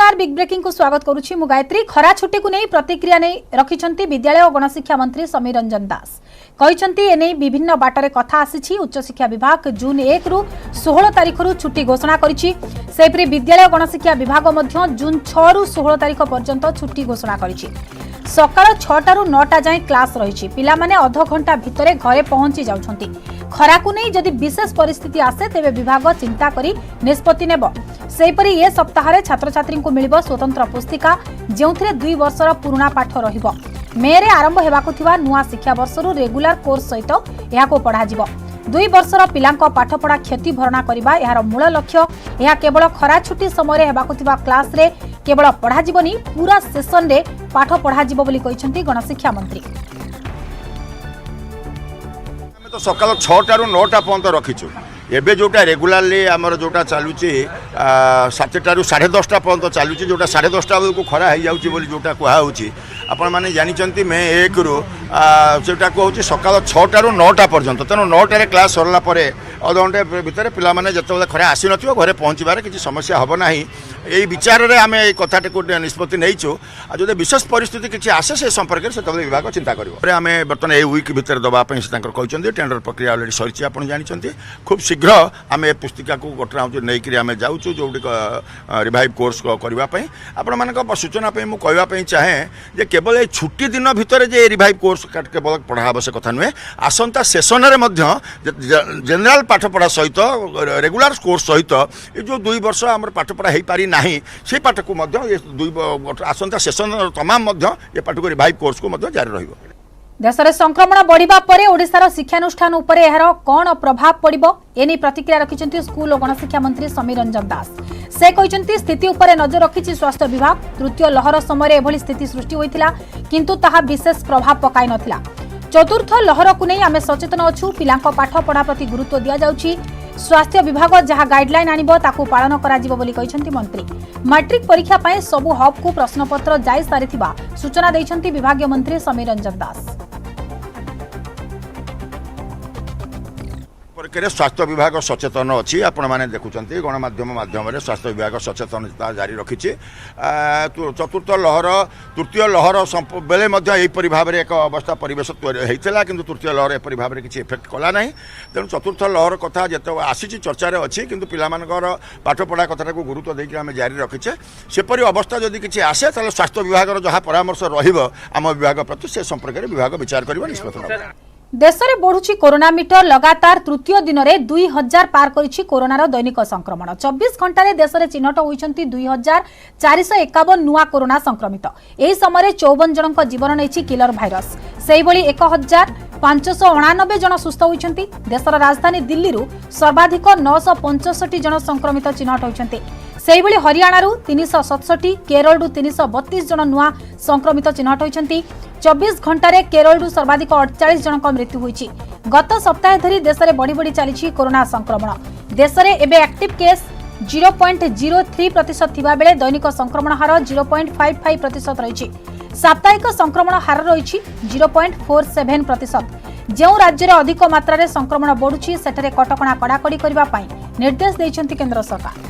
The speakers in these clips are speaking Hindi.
नमस्कार बिग ब्रेकिंग को स्वागत करुछि मु गायत्री। खरा छुट्टी को नहीं प्रतिक्रिया नहीं रखिछंती विद्यालय और गणशिक्षा मंत्री समीर रंजन दास कहिछंती एने विभिन्न बाटरे कथा आसीछि। उच्च शिक्षा विभाग जून 1 रु 16 तारिख रु छुट्टी घोषणा करिछि। सेपरि विद्यालय और गणशिक्षा विभाग मध्य जून 6 रु 16 तारिख पर्यंत छुट्टी घोषणा करिछि। सकाळ 6 रु 9 जाए क्लास रही पिला माने अध घंटा भितरे घरे पहुंची जाउछंती। खरा को नहीं जदि विशेष परिस्थिति आसे तेबे विभाग चिंता करी निष्पत्ति नेब। सेपरि ए सप्ताह छात्र छात्री को मिलिब स्वतंत्र पुस्तिका जेउथिरे 2 वर्षर पुराना पाठ रहिबो। मे रे आरंभ हेबाकु थिबा नुआ शिक्षा वर्षरु रेगुलर कोर्स सहित एहाको पढ़ा जिवो। 2 वर्षर पिलांको पाठपढ़ा क्षति भरणा करिबा एहार मूल लक्ष्य। एहा केवल खरा छुट्टी समय हेबाकु थिबा क्लास रे केवल पढ़ा जिवोनी पूरा सेशन रे पाठ पढ़ा जिवो बोली कहिसंती गणशिक्षा मंत्री। तो सकाल 6 रु 9 पर्यंत रखीचु। एबे जोटा रेगुलारली आमर जोटा चलुची 7 रु 10:30 पर्यंत चलुची। जोटा 10:30 बेलू खरा हो जाऊँगी बोली जोटा कहुच्छी आपण मैंने जानते मे 1 रु सेटा कहूँ सकाल 6 रु 9 पर्यंत। तेणु 9 क्लास सरला अध घंटे भितर पिला माने जतबेले खरे आसी नथिबो घरे पहुँचबार किसी समस्या हबो नाही। एई विचार रे आमे एई कथाटे को निष्पत्ति नैचु। आ जदि विशेष परिस्थिति किसी आसे से संपर्क से तबले विभाग चिंता करिवो। आमे बर्तमान ए वीक भितर दबा पई से तांकर कहउचंदी टेंडर प्रक्रिया ऑलरेडी सरिछि आपण जानिचंती। खूब शीघ्र आमे पुस्तिका को गोटरा नै कि आमे जाउछु जोडी रिवाइव कोर्स करबा पई आपण मानक सूचना पई मु कहबा पई चाहे जे केवल ए छुट्टी दिन भितर जे रिवाइव कोर्स केवल पढ़ा आवश्यक कथा नुहे। आसंता सेशन रे मध्य जनरल पाठपढ़ा सहित रेगुलर कोर्स सहित ये जो 2 वर्ष आम पाठपढ़ा हो पारि ना से पाठ को आसंता सेशन तमाम ये पाठ को रिवाइव कोर्स को जारी रहिबो। देश में संक्रमण बढ़िबा परे ओडिशार शिक्षानुष्ठान उपरे एहार कौन प्रभाव पड़िबो एनी प्रतिक्रिया रखिछंती स्कूल और गणशिक्षा मंत्री समीर रंजन दास। से कहिछंती स्थिति उपरे नजर रखिछि स्वास्थ्य विभाग। तृतीय लहर समय एभली स्थिति सृष्टि होइथिला किंतु ताहा विशेष प्रभाव पकाई नथिला। चतुर्थ लहर को नहीं आमे सचेतन अच्छु। पिलांको पाठ पढ़ा प्रति गुरुत्व दिया जाउछि। स्वास्थ्य विभाग जहाँ गाइडलाइन आनिबो ताकू पालन करा जिवो बोली कहिसंती मंत्री। मैट्रिक परीक्षा पय सबु हब को प्रश्नपत्र जाई सारिथिबा सूचना दैछंती विभागीय मंत्री समीर रंजन दास। स्वास्थ्य विभाग सचेतन अच्छी आपण मैंने देखुंत गणमाध्यम माध्यम स्वास्थ्य विभाग सचेतनता जारी रखी। चतुर्थ लहर तृतीय लहर बेले यहीपरी भाव में एक अवस्था परिवेश होता कि तृतीय लहर एपरी भाव में किसी इफेक्ट कला ना। तेणु चतुर्थ लहर कथा जो आसी चर्चा अच्छी कि पिलामानकर पाठपढ़ा कथा को गुरुत्व देकर आम जारी रखीचे। सेपरी अवस्था जदि किसी आसे तो स्वास्थ्य विभाग जहाँ परामर्श रम विभाग प्रति से संपर्क में विभाग विचार कर निष्पत्ति। देश में बढ़ुची कोरोना मीटर लगातार तृतीय दिन में 2000 पार करिछि कोरोनार दैनिक संक्रमण। 24 घंटे देश में चिन्हट होइछंती 2451 नुआ कोरोना संक्रमित। एही समय 54 जनक जीवन नेछि किलर भाइरस। सेही भली 1589 जन सुस्थ होइछंती। देशर राजधानी दिल्ली रु सर्वाधिक 965 जन संक्रमित चिन्हट होइछंती। सेही भली हरियाणा रु 367, केरल रु 332 जन नुआ संक्रमित चिन्हट होइछंती। 24 घंटे केरल रु सर्वाधिक 48 जनक मृत्यु होइछि। गत सप्ताह धरी देश में बढ़ी बढ़ी चली कोरोना संक्रमण। देश में एबे एक्टिव केस 0.03% थिबा बेले दैनिक संक्रमण हार 0.55% रही। साप्ताहिक संक्रमण हार रही 0.47%। जो राज्य में अधिक मात्रा संक्रमण बढ़ुछि सेठरे कटकणा कड़ाकड़ी करबा पई निर्देश दैछंती केंद्र सरकार।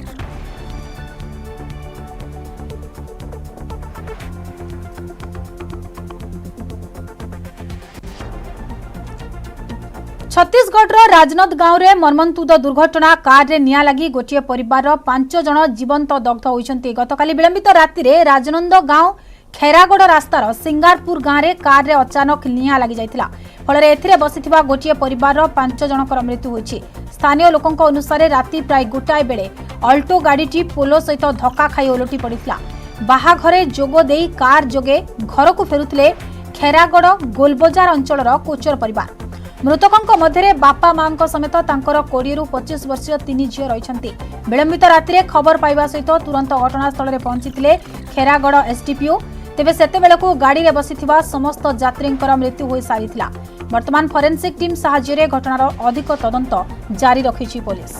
छत्तीसगढ़ राजनंद गांव में मर्मन्तुद दुर्घटना। कार रे निया लगी गोटे परिवार 5 जन जीवंत दग्ध होइछंती। गतकाली विलंबित राति रे राजनंद गांव खेरागड़ रास्तार सिंगारपुर गांव रे कार रे अचानक निया लगी जाइतिला। फल एथिरे बसिथिबा गोटे परिवार 5 जनकर मृत्यु होइछि। स्थानीय लोकंक अनुसार राति प्राय गोटाए बेले अल्टो गाड़ीटी पोलो सहित धक्का खाई ओलटी पड़िथिला। बाहाघरे जोग देई कार जोगे घर को फेरुथिले खेरागड़ गोलबजार अंचलर कोचर परिवार। मृतकों मध्य बापा मां समेत 20 रु 25 वर्षीय 3 झील रही। विलंबित राति खबर पाइबा सहित तुरंत घटनास्थल में पहुंची खेरागड़ एसडीपीओ। तेबे सेतेबेलकु गाड़ी में बसिथिबा समस्त यात्रींकर मृत्यु हो सारी। वर्तमान फोरेंसिक टीम साहाय्य घटनार अधिक तदंत जारी रखिछि पुलिस।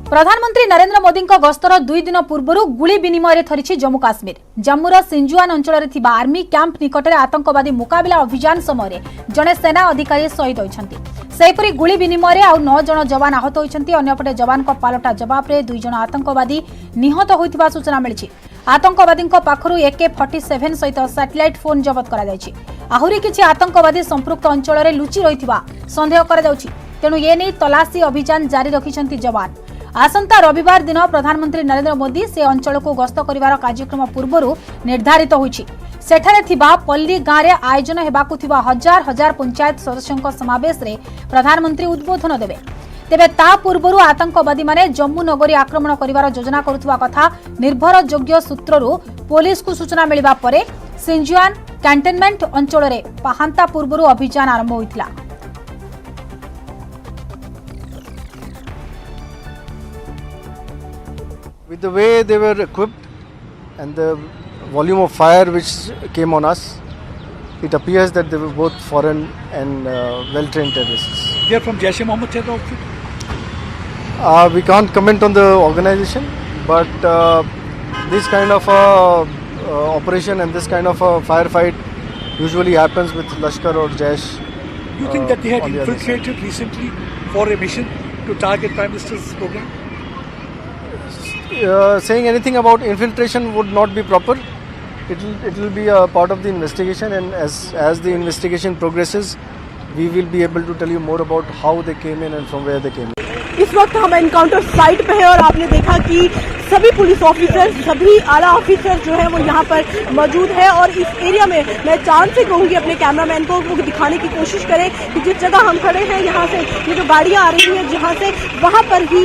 प्रधानमंत्री नरेंद्र मोदी गस्तर 2 दिन पूर्व गुली विनिमय थरी जम्मू काश्मीर जम्मूर सिंजुआन अंचल आर्मी कैंप निकट में आतंकवादी मुकाबला अभियान समय जड़े सेना अधिकारी शहीद होती सेहीपरि गुली विनिमय आउ 9 जन जवान आहत होती अन्यपटे जवान पालटा जवाब में 2 जन आतंकवादी निहत होता सूचना मिली आतंकवादी पाखु AK-47 सहित सैटेलाइट फोन जबत आहरी किसी आतंकवादी संपृक्त अंचल लुचि रही सन्देह तेणु ये नहीं तलाशी अभियान जारी रखिंट जवान आसंता रविवार दिन प्रधानमंत्री नरेंद्र मोदी से अंचल को गस्त करिवार कार्यक्रम पूर्व निर्धारित होइछि सेठारे थिबा पल्ली गाँव में आयोजन हेबाकु थिबा हजार हजार पंचायत सदस्यों समावेश रे प्रधानमंत्री उद्बोधन देबे तेबे ता पूर्व आतंकवादी माने जम्मू नगरी आक्रमण करिवार योजना करुवा कथा निर्भरयोग्य सूत्ररू पुलिस को सूचना मिलिबा परे सिंजुआन कैंटोनमेंट अंचल रे पाहांता पूर्व अभियान आरंभ होइतिला। With the way they were equipped and the volume of fire which came on us, it appears that they were both foreign and well-trained terrorists. They are from Jaish-e-Mohammed terror outfit? We can't comment on the organization, but this kind of operation and this kind of a firefight usually happens with Lashkar or Jaish. You think that they had infiltrated recently for a mission to target Prime Minister's program? Saying anything about infiltration would not be proper. It will be a part of the investigation, and as the investigation progresses, we will be able to tell you more about how they came in and from where they came in. इस वक्त हम एनकाउंटर साइट पे हैं और आपने देखा कि सभी पुलिस ऑफिसर सभी आला ऑफिसर जो है वो यहाँ पर मौजूद है और इस एरिया में मैं चांद से कहूँगी अपने कैमरामैन को वो दिखाने की कोशिश करें कि जिस जगह हम खड़े हैं यहाँ से ये जो गाड़ियाँ आ रही हैं जहाँ से वहाँ पर ही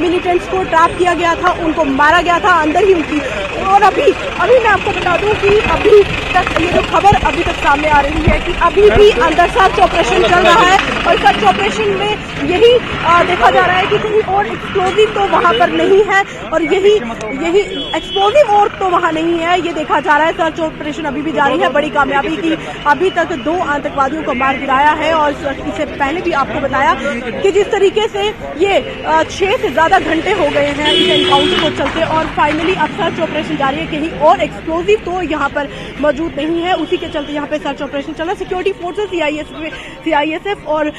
मिलिटेंट्स को ट्रैप किया गया था, उनको मारा गया था अंदर ही उनकी। और अभी मैं आपको बता दूं कि अभी तक ये जो खबर अभी तक सामने आ रही है कि अभी भी अंदर सर्च ऑपरेशन चल रहा है और सर्च ऑपरेशन में यही देखा जा रहा है कि कहीं और एक्सप्लोजिव तो वहाँ पर नहीं है और यही एक्सप्लोजिव और तो वहाँ नहीं है, ये देखा जा रहा है। सर्च ऑपरेशन अभी भी जारी है। बड़ी कामयाबी की अभी तक 2 आतंकवादियों को मार गिराया है और इससे पहले भी आपको बताया कि जिस तरीके से ये 6 से ज्यादा घंटे हो गए हैं इस एनकाउंटर को चलते और फाइनली अब सर्च ऑपरेशन जारी है। कहीं और एक्सप्लोजिव तो यहाँ पर मौजूद नहीं है, उसी के चलते यहाँ पे सर्च ऑपरेशन चल रहा है। सिक्योरिटी फोर्सेस CISF और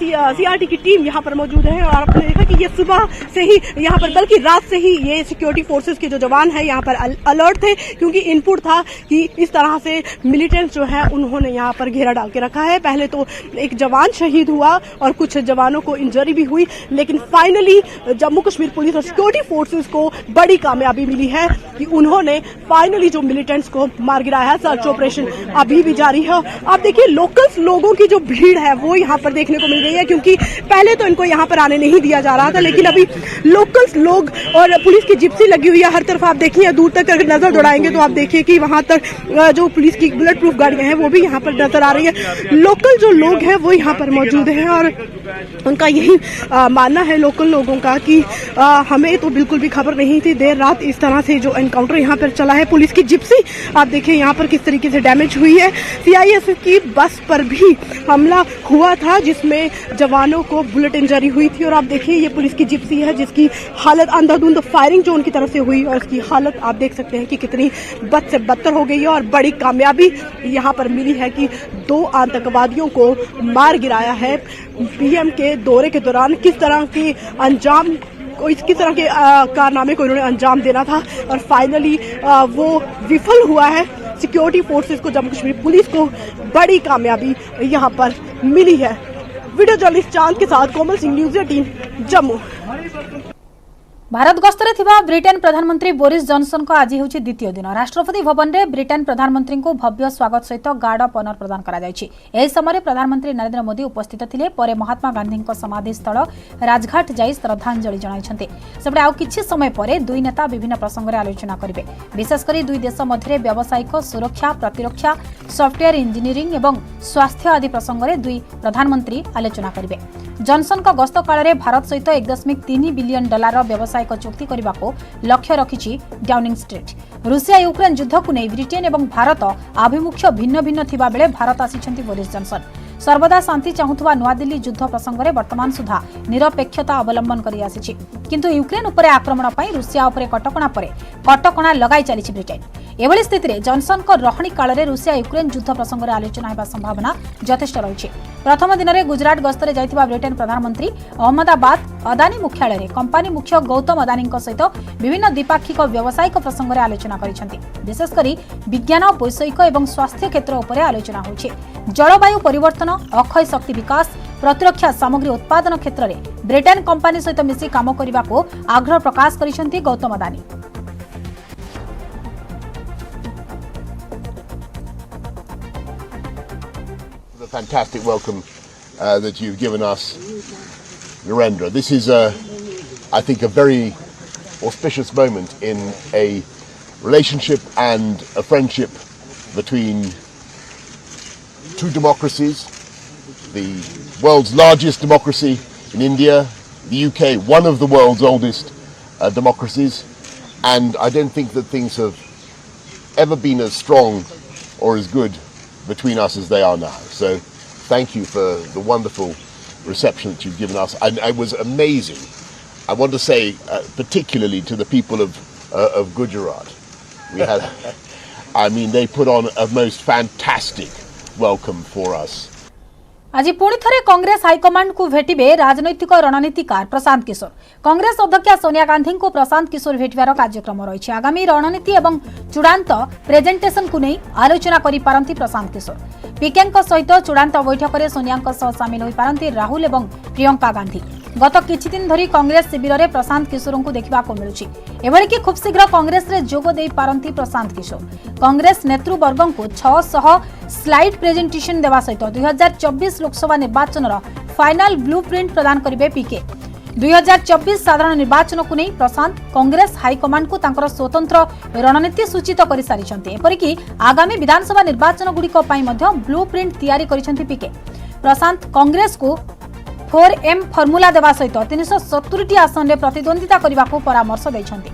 CRT की टीम यहाँ पर मौजूद है और आपने देखा कि ये सुबह से ही यहाँ पर बल्कि रात से ही ये सिक्योरिटी फोर्सेस के जो जवान हैं यहाँ पर अलर्ट थे क्योंकि इनपुट था कि इस तरह से मिलिटेंट्स जो है उन्होंने यहाँ पर घेरा डाल के रखा है। पहले तो एक जवान शहीद हुआ और कुछ जवानों को इंजरी भी हुई, लेकिन फाइनली जम्मू कश्मीर पुलिस और सिक्योरिटी फोर्सेस को बड़ी कामयाबी मिली है कि उन्होंने फाइनली जो मिलिटेंट्स को मार गिराया है। सर्च ऑपरेशन अभी भी जारी है। आप देखिए लोकल्स लोगों की जो भीड़ है वो यहाँ पर देखने को मिल रही है क्योंकि पहले तो इनको यहाँ पर आने नहीं दिया जा रहा था, लेकिन अभी लोकल्स लोग और पुलिस की जिप्सी लगी हुई है हर तरफ। आप देखिए दूर तक अगर नजर दौड़ाएंगे तो आप देखिए कि वहां तक जो पुलिस की बुलेट प्रूफ गाड़ियां हैं वो भी यहाँ पर नजर आ रही है। लोकल जो लोग हैं वो यहाँ पर मौजूद हैं और उनका यही मानना है लोकल लोगों का कि हमें तो बिल्कुल भी खबर नहीं थी। देर रात इस तरह से जो एनकाउंटर यहाँ पर चला है, पुलिस की जिप्सी आप देखिए यहाँ पर किस तरीके से डैमेज हुई है। CISF की बस पर भी हमला हुआ था जिसमें जवानों को बुलेट इंजरी हुई थी और आप देखिए ये पुलिस की जिप्सी है जिसकी हालत अंधाधुंध फायरिंग जो उनकी तरफ से हुई और इसकी हालत आप देख सकते हैं कि कितनी बद से बदतर हो गई है। और बड़ी कामयाबी यहाँ पर मिली है कि 2 आतंकवादियों को मार गिराया है। PM के दौरे के दौरान किस तरह के किस तरह के कारनामे को इन्होंने अंजाम देना था और फाइनली वो विफल हुआ है। सिक्योरिटी फोर्सेस को, जम्मू कश्मीर पुलिस को बड़ी कामयाबी यहाँ पर मिली है। वीडियो जर्नलिस्ट चांद के साथ कोमल सिंह, न्यूज़ 18 जम्मू। भारत गस्तरे थिबा ब्रिटेन प्रधानमंत्री बोरिस जॉनसन को आज होछि द्वितीय दिन। राष्ट्रपति भवन रे ब्रिटेन प्रधानमंत्री को भव्य स्वागत सहित गार्ड ऑफ ऑनर प्रदान करा जायछि। एही समय प्रधानमंत्री नरेंद्र मोदी उपस्थित थिले। परे महात्मा गांधी समाधि स्थल राजघाट जाई श्रद्धांजलि जणाइछन्ते। सेपटे आउ किछि समय परे दुई नेता विभिन्न प्रसंग रे आलोचना करिवे। विशेषकर दुई देश मध्य व्यावसायिक सुरक्षा, प्रतिरक्षा, सॉफ्टवेयर इंजीनियरिंग एवं स्वास्थ्य आदि प्रसंग रे दुई प्रधानमंत्री आलोचना करिवे। जॉनसन का गस्त काल रे भारत सहित $1.3 बिलियन व्यवसायिक चुक्ति करने को लक्ष्य रखिछि डाउनिंग स्ट्रीट। रूसिया यूक्रेन युद्ध को नहीं ब्रिटेन एवं भारत आभिमुख्य भिन्न भिन्न थिबा बेले भारत आसिछन्ति बोरिस जॉनसन। सर्वदा शांति चाहुथुवा नुआदिल्ली युद्ध प्रसंग में वर्तमान सुधा निरपेक्षता अवलंबन करि आसिछि किंतु यूक्रेन उपरे आक्रमण पई रूसिया उपरे कटकणा लगाई चली ब्रिटेन। एभली स्थिति में जॉनसन को रहणी काल में रूसिया यूक्रेन युद्ध प्रसंग में आलोचना होगा संभावना यथेष्ट रही। प्रथम दिन में गुजरात गस्तर जाइथिबा ब्रिटेन प्रधानमंत्री अहमदाबाद अदानी मुख्यालय में कंपानी मुख्य गौतम अदानी सहित विभिन्न द्विपाक्षिक व्यावसायिक प्रसंग में आलोचना करिसेंति। विशेषकर विज्ञान वैषयिक और स्वास्थ्य क्षेत्र उपर आलोचना होइछे। जलवायु परिवर्तन अक्षय शक्ति विकास प्रतिरक्षा सामग्री उत्पादन क्षेत्र में ब्रिटेन कंपानी सहित मिसी काम करने को आग्रह प्रकाश करिसेंति Gautam Adani. The fantastic welcome that you've given us, Narendra. This is, I think, a very auspicious moment in a relationship and a friendship between two democracies. The world's largest democracy in India, the UK, one of the world's oldest democracies, and I don't think that things have ever been as strong or as good between us as they are now. So thank you for the wonderful reception that you've given us. And it was amazing. I want to say particularly to the people of Gujarat. We had, I mean, they put on a most fantastic welcome for us. आज पुणी थे कांग्रेस हाईकमांड को भेटे राजनैतिक रणनीतिकार प्रशांत किशोर। कांग्रेस अध्यक्ष सोनिया गांधी को प्रशांत किशोर भेटार कार्यक्रम रही। आगामी रणनीति एवं चूड़ांत प्रेजेंटेशन को नहीं आलोचना करि पारंती प्रशांत किशोर। पीके सहित चूड़ांत बैठक में सोनिया सामिल हो पारंती राहुल एवं प्रियंका गांधी। गत किछि दिन धरी कांग्रेस शिविर में प्रशांत किशोर को देखा मिलुछि। एभली कि खूब शीघ्र कांग्रेस रे जोग दे पारंती प्रशांत किशोर। कांग्रेस नेतृवर्ग को 600 स्लाइड प्रेजेंटेशन देवा सहित 2024 लोकसभा निर्वाचन फाइनल ब्लूप्रिंट प्रदान करिवे पीके। 2024 साधारण निर्वाचन को नहीं प्रशांत कांग्रेस हाईकमांड को तांकर स्वतंत्र रणनीति सूचित कर सारी। एपरिकी आगामी विधानसभा निर्वाचन गुड़िक ब्लूप्रिंट तैयारी करिसेंति पीके। प्रशांत कांग्रेस को 4M फर्मुला देवा सहित 370 आसन में प्रतिद्वंदिता करने को परामर्श देइछंती।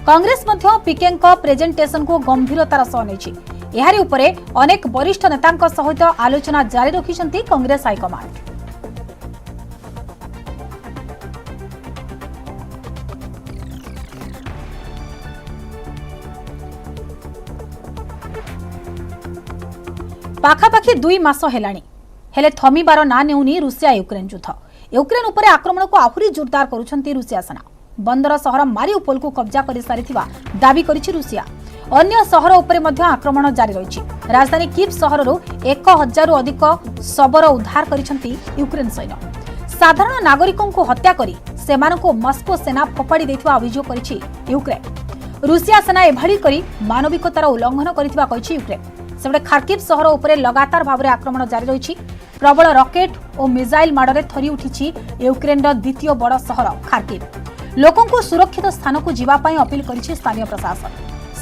कांग्रेस मध्य पीके प्रेजेंटेशन को गंभीरतार सह नेछि। एहारी उपरे अनेक वरिष्ठ नेतांक सहित आलोचना जारी रखिछंती कांग्रेस हाईकमांड। पाखापाखि 2 मास हेलाणी हेले थमिबार ना नेउनी रूसिया यूक्रेन युद्ध। यूक्रेन उपरे आक्रमण को आहुरी जोरदार करुछंती रूसिया सेना। बंदर सहर मारिउपोल को कब्जा कर सारिथिबा दाबी करिछि रूसिया। अन्य सहर उपरे मध्य आक्रमण जारी रहिछि। राजधानी कीव सहररो 1000 अधिक शबर उद्धार करिछंती यूक्रेन सैन्य। साधारण नागरिकों को हत्या करी सेमानको मस्को सेना फोपाड़ी देथिबा अभियोग करिछि यूक्रेन। रूसिया सेना एभली करी मानविकतार उल्लंघन करिथिबा कहिछि यूक्रेन। सेबडे खार्किव सहर उपरे लगातार भाबरे आक्रमण जारी रहिछि। प्रबल रॉकेट और मिसाइल माडरे थरी उठिछि यूक्रेनर द्वितीय बड़ सहर खार्किव। लोकों को सुरक्षित स्थान को जीवा पई अपील करिछि स्थानीय प्रशासन।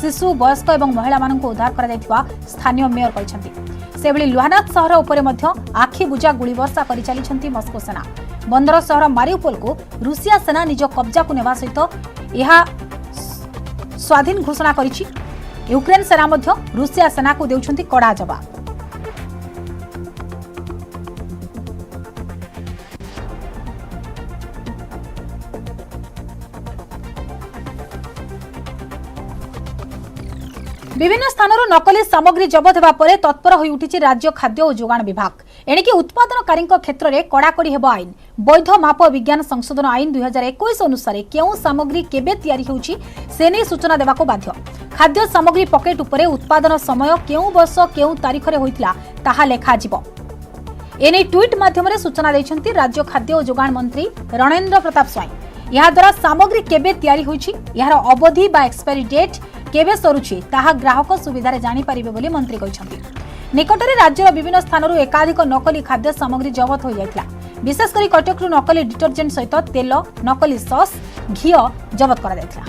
शिशु वयस्क और महिला मानक उद्धार करा जायतिबा स्थानीय मेयर कहिसंती। सेबडी लुहानाक सहर उपरे मध्य आखि बुझा गुली वर्षा करि चलिसंती मस्को सेना। बंदर सहर मारिउपोल को रूसिया सेना निज कब्जा को नेवा सहित यहा स्वाधीन घोषणा करिछि। यूक्रेन सेना मध्य रूसिया सेना को देउछंती कड़ा जवाब। विभिन्न स्थानरू नकली सामग्री जबत हेबा परे तत्पर होई उठिछि राज्य खाद्य और जोगाण विभाग। एणिकी उत्पादनकारी क्षेत्र में कड़ाकड़ी हेबो आईन। वैध माप विज्ञान संशोधन आईन 2021 अनुसार केउ सामग्री केबे तैयारी होउछि से नै सूचना देबाको बाध्य। खाद्य सामग्री पकेट उपरे उत्पादन समय केउ वर्ष केउ तारीख रे होइतला ताहा लेखा जिवो। एने ट्वीट माध्यम रे सूचना दैछंती राज्य खाद्य और जोगाण मंत्री रणेंद्र प्रताप स्वाई। या द्वारा सामग्री केबे तैयारी होइछि यार अवधि बा एक्सपायरी डेट केबे सरुछि ताहा ग्राहक सुविधारे जानि परिबे बोली मंत्री कहिसंती। निकटरे राज्यर विभिन्न स्थानरू एकाधिक नकली खाद्य सामग्री जबत हो जायतिला। विशेषकर कटकरू नकली डिटर्जेंट सहित तेल नकली सॉस घी जबत करा जायतिला।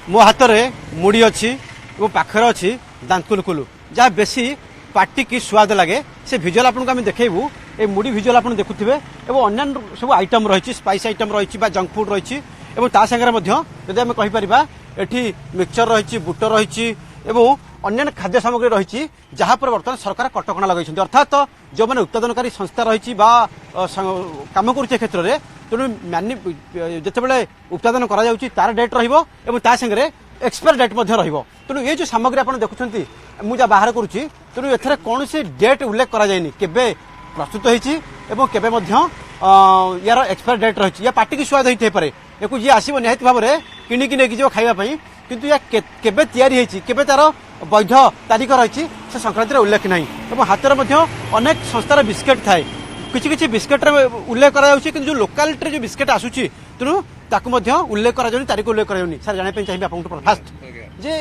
मो हाथ में मुड़ी अच्छी वो पाखर अच्छी दांतकुलकुलु जहाँ बेसी पार्टी की स्वाद लगे से भिजुआल आपको आम देखू। ये मुड़ी भिजुआल आप देखुवे और अन्य सब आइटम रही स्पाइस आइटम रही जंक फूड रही ता सागर जब आम कहीपर ये मिक्सचर रही बुट रही अन्य खाद्य सामग्री रही जहाँ पर बर्तमान सरकार कटकणा लगे अर्थात जो मैंने उत्पादनकारी संस्था रही कम कर क्षेत्र में तेणु जिते उत्पादन तार डेट रहा एक्सपायर डेट तेणु ये जो सामग्री आप देखुं मुझे बाहर करुच्ची तेणु एथर कौन सी डेट उल्लेख कराए केबे प्रस्तुत होबे यार एक्सपायर डेट रही या पार्टी की स्वाद होते पारे या जी आसो निहत भाव में किणिकी नहीं खावाई किंतु या केबे तैयारी केबे तार वैध तारीख रही से संक्रांति उल्लेख ना हाथ में अनेक संस्थार बिस्केट थाए किसी बिस्केट उल्लेख कर जो लोकालिटी जो बिस्केट आसूची तेणु ताकू उल्लेख कर तारीख उल्लेख कर सर जानापी चाहिए आपको फास्ट जे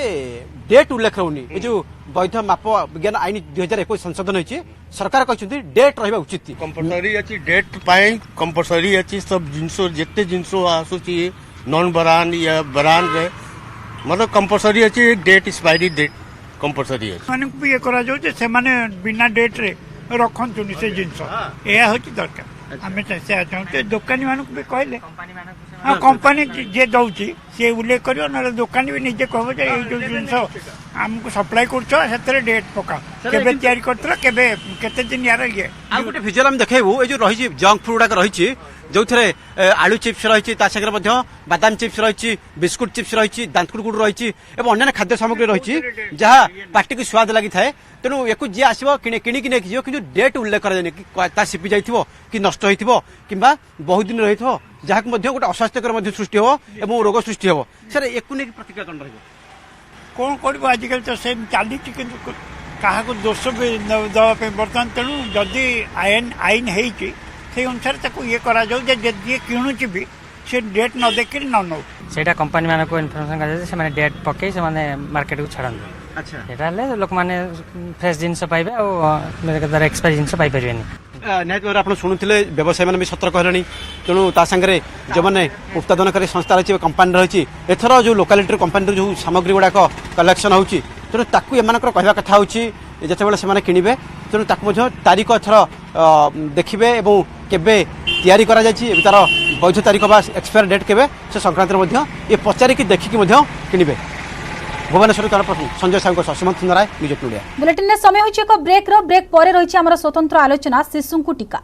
डेट उल्लेख रोनी ये जो वैध माप विज्ञान आईन 2021 संशोधन होती सरकार कहते डेट रहा उचित कंपलसरी अच्छी डेट पाए कंपलसरी अच्छी सब जिनसो जिते जिनसो आसूची नॉन बरान या बरान रे मतलब कंपलसरी अच्छी डेट एक्सपायरी डेट कंपलसरी अच्छी माने भी ये करा जो जे से माने बिना डेट रे रखंतुनी से जिनसो एया होची दरकार आमे से चाहते दुकानी मानक भी कहले हाँ कंपनी जे दौची सी उल्लेख करियो ना दुकानी भी निजे कहबो जे ए जो जिनस हमको सप्लाई करछो सेतरे डेट पका केबे तयारी करतला केबे केते दिन यार ये आ गोटे विजुअल हम देखेबू ए जो रही जंक फूड गुडा रही जो थे आलू चिप्स रही बादाम चिप्स रही बिस्कुट चिप्स रही दांतकुड़ रही अन्य खाद्य सामग्री रही जहाँ पार्टी को स्वाद लगी था तेणु एक जी आसो किणिकी नहीं कि डेट उल्लेख कर सिपी जाइए कि नष्ट हो कि बहुत दिन रही जहाँ गोटे अस्वास्थ्यकर सृष्टि हो और रोग सृष्टि हो सर एक प्रतिक्रिया कौन रही कौन कर आजिकल तो सेम चली क्या दोष भी दवाई बर्तमान तेणु जदि आईन है से अनुसार ये करा जी किणुची भी से डेट न देख न नौ से कंपनी मान को इनफर्मेशन कर डेट पकई से मार्केट को छाड़ा अच्छा लोक मैंने फ्रेश जिनस पाइबे और एक्सपायर जिनस पाइपर निहत भाव आप शुणुले व्यवसायी मैंने भी सतर्क है तेणु तांगे जो मैंने उत्पादनकारी संस्था रही कंपानी रही एथर जो लोकालिटी कंपानी जो सामग्री गुड़ाक कलेक्शन हो तेणु ताकू एम कहवा कथा हो जिते से किणवे तेणु ताकू तारीख एथर देखिए और केबे तैयारी करा जायछि तार वैध तारीख बा एक्सपायर डेट केबे से संक्रांति ये पचारिकी देखिकी किणवे Bhubaneswar Sanjay Sahu Sumant सुंदराय news India bulletin समय होछि एक ब्रेक पर रही आमर स्वतंत्र आलोचना शिशु टीका।